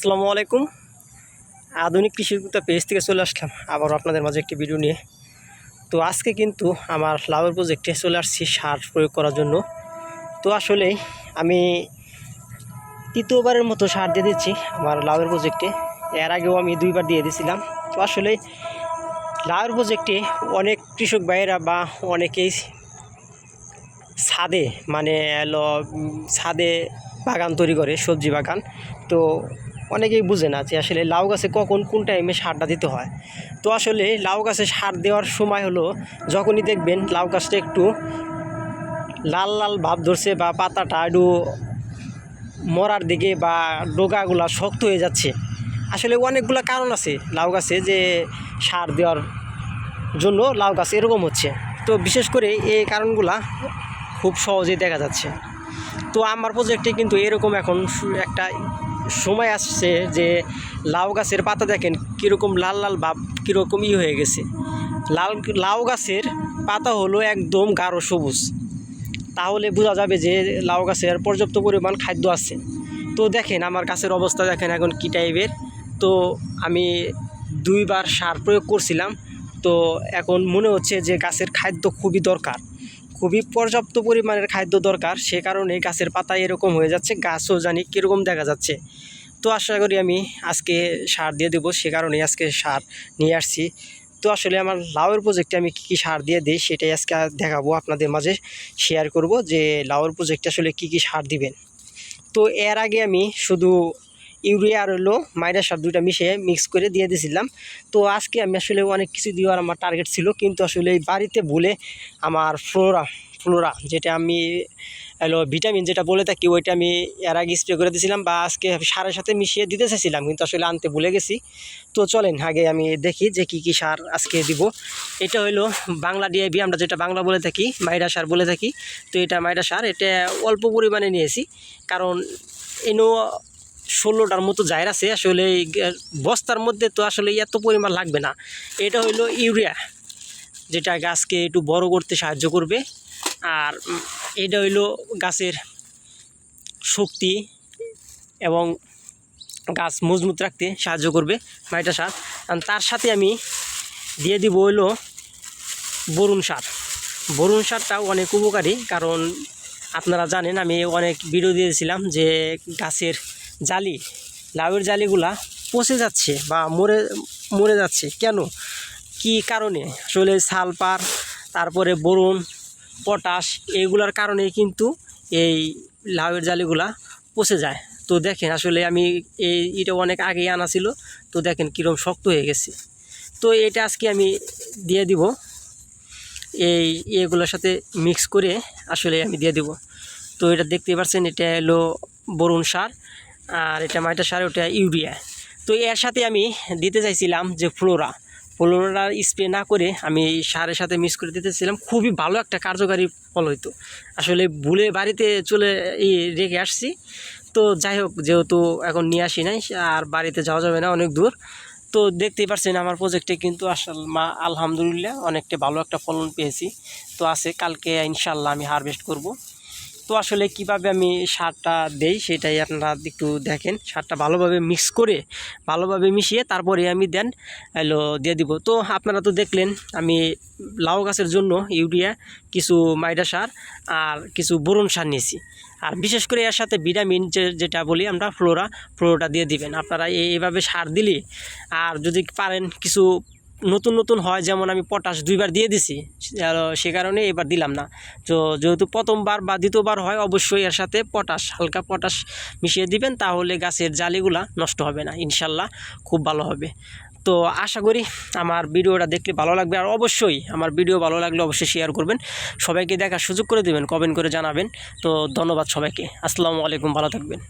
আসসালামু আলাইকুম। আধুনিক কৃষির পেজ থেকে চলে আসলাম আবারও আপনাদের মাঝে একটি ভিডিও নিয়ে। তো আজকে কিন্তু আমার লাউয়ের প্রজেক্টে চলে আসছি সার প্রয়োগ করার জন্য। তো আসলে আমি তৃতীয়বারের মতো সার দিয়ে দিচ্ছি আমার লাউয়ের প্রজেক্টে। এর আগেও আমি 2বার দিয়ে দিয়েছিলাম। তো আসলে লাউয়ের প্রজেক্টে অনেক কৃষক ভাইয়েরা বা অনেকেই ছাদে ছাদে বাগান তৈরি করে, সবজি বাগান। তো অনেকেই বুঝে না যে আসলে লাউ গাছে কখন কোন টাইমে সারটা দিতে হয়। তো আসলে লাউ গাছে সার দেওয়ার সময় হলো যখনই দেখবেন লাউ গাছটা একটু লাল লাল ভাব ধরছে বা পাতাটা একটু মরার দিকে বা ডোগাগুলা শক্ত হয়ে যাচ্ছে। আসলে অনেকগুলো কারণ আছে লাউ গাছে যে সার দেওয়ার জন্য লাউ গাছ এরকম হচ্ছে। তো বিশেষ করে এই কারণগুলা খুব সহজেই দেখা যাচ্ছে। তো আমার প্রজেক্টে কিন্তু এরকম এখন একটা সময় আসছে যে লাউ গাছের পাতা দেখেন কীরকম লাল লাল ভাব কীরকম হয়ে গেছে। লাউ গাছের পাতা হলো একদম গাঢ় সবুজ, তাহলে বোঝা যাবে যে লাউ গাছের পর্যাপ্ত পরিমাণ খাদ্য আছে। তো দেখেন আমার গাছের অবস্থা দেখেন এখন কী টাইপের। তো আমি 2বার সার প্রয়োগ করছিলাম। তো এখন মনে হচ্ছে যে গাছের খাদ্য খুবই দরকার, খুবই পর্যাপ্ত পরিমাণের খাদ্য দরকার। সে কারণে গাছের পাতা এরকম হয়ে যাচ্ছে, গাছও জানি কীরকম দেখা যাচ্ছে। তো আশা করি আমি আজকে সার দিয়ে দেবো, সে কারণেই আজকে সার নিয়ে আসছি। তো আসলে আমার লাউয়ের প্রজেক্টে আমি কী সার দিয়ে দিই সেটাই আজকে দেখাবো, আপনাদের মাঝে শেয়ার করব যে লাউয়ের প্রজেক্টে আসলে কী সার দিবেন। তো এর আগে আমি শুধু ইউরিয়া আর হলো মাইরা সার 2টা মিশিয়ে মিক্স করে দিয়ে দিয়েছিলাম। তো আজকে আমি আসলে অনেক কিছু দেওয়ার আমার টার্গেট ছিল, কিন্তু আসলে এই বাড়িতে ভুলে আমার ফ্লোরা যেটা আমি ভিটামিন যেটা বলে থাকি ওইটা আমি এর আগে স্প্রে করে দিয়েছিলাম বা আজকে সারের সাথে মিশিয়ে দিতে চাইছিলাম, কিন্তু আসলে আনতে ভুলে গেছি। তো চলেন আগে আমি দেখি যে কী সার আজকে দিব। এটা হলো বাংলা ডিআইবি, আমরা যেটা বাংলা বলে থাকি মাইরা সার বলে থাকি। তো এটা মাইরা সার, এটা অল্প পরিমাণে নিয়েছি, কারণ এনো 16টার মতো জায়গা আছে। আসলে বস্তার মধ্যে তো আসলে এত পরিমাণ লাগবে না। এটা হইলো ইউরিয়া, যেটা গাছকে একটু বড় করতে সাহায্য করবে। আর এটা হইলো গাছের শক্তি এবং গাছ মজবুত রাখতে সাহায্য করবে মাইটা সার। তার সাথে আমি দিয়ে দিব হইলো বরুণ সার। বরুণ সারটাও অনেক উপকারী, কারণ আপনারা জানেন আমি অনেক ভিডিও দিয়েছিলাম যে গাছের জালি, লাউয়ের জালিগুলা পচে যাচ্ছে বা মরে যাচ্ছে। কেন, কি কারণে? আসলে সালফার, তারপরে বোরন, পটাশ, এইগুলার কারণেই কিন্তু এই লাউয়ের জালিগুলা পচে যায়। তো দেখেন আসলে আমি এটা অনেক আগেই আনা ছিল। তো দেখেন কীরকম শক্ত হয়ে গেছে। তো এটা আজকে আমি দিয়ে দিব, এগুলোর সাথে মিক্স করে আসলে আমি দিয়ে দিব। তো এটা দেখতে পাচ্ছেন, এটা হলো বরুণ সার, আর এটা মাইটা সার, ওটা ইউরিয়া। তো এর সাথে আমি দিতে চাইছিলাম যে ফ্লোরা স্প্রে না করে আমি সারের সাথে মিক্স করে দিতেছিলাম। খুবই ভালো একটা কার্যকারী ফল হইতো। আসলে ভুলে বাড়িতে চলে রেখে আসছি। তো যাই হোক, যেহেতু এখন নিয়ে আসি নাই আর বাড়িতে যাওয়া যাবে না, অনেক দূর। তো দেখতেই পাচ্ছেন আমার প্রজেক্টে কিন্তু আলহামদুলিল্লাহ অনেকটা ভালো একটা ফলন পেয়েছি। তো আছে, কালকে ইনশাল্লাহ আমি হারভেস্ট করব। তো আসলে কিভাবে আমি সারটা দেই সেটাই আপনারা একটু দেখেন। সারটা ভালোভাবে মিক্স করে, ভালোভাবে মিশিয়ে তারপরে আমি দিয়ে দিব। তো আপনারা তো দেখলেন আমি লাউ গাছের জন্য ইউরিয়া, কিছু মাইডা সার আর কিছু বোরন সার নিয়েছি। আর বিশেষ করে এর সাথে ভিটামিন যেটা বলি আমরা ফ্লোরাটা দিয়ে দিবেন আপনারা। এইভাবে সার দিলে, আর যদি পারেন কিছু নতুন হয়, যেমন আমি পটাশ 2বার দিয়ে দিছি, সে কারণে এবার দিলাম না। তো যেহেতু প্রথমবার বা দ্বিতীয়বার হয়, অবশ্যই এর সাথে হালকা পটাশ মিশিয়ে দিবেন, তাহলে গাছের জালিগুলা নষ্ট হবে না, ইনশাল্লাহ খুব ভালো হবে। তো আশা করি আমার ভিডিওটা দেখলে ভালো লাগবে। আর অবশ্যই আমার ভিডিও ভালো লাগলে অবশ্যই শেয়ার করবেন, সবাইকে দেখার সুযোগ করে দেবেন, কমেন্ট করে জানাবেন। তো ধন্যবাদ সবাইকে। আসসালামু আলাইকুম, ভালো থাকবেন।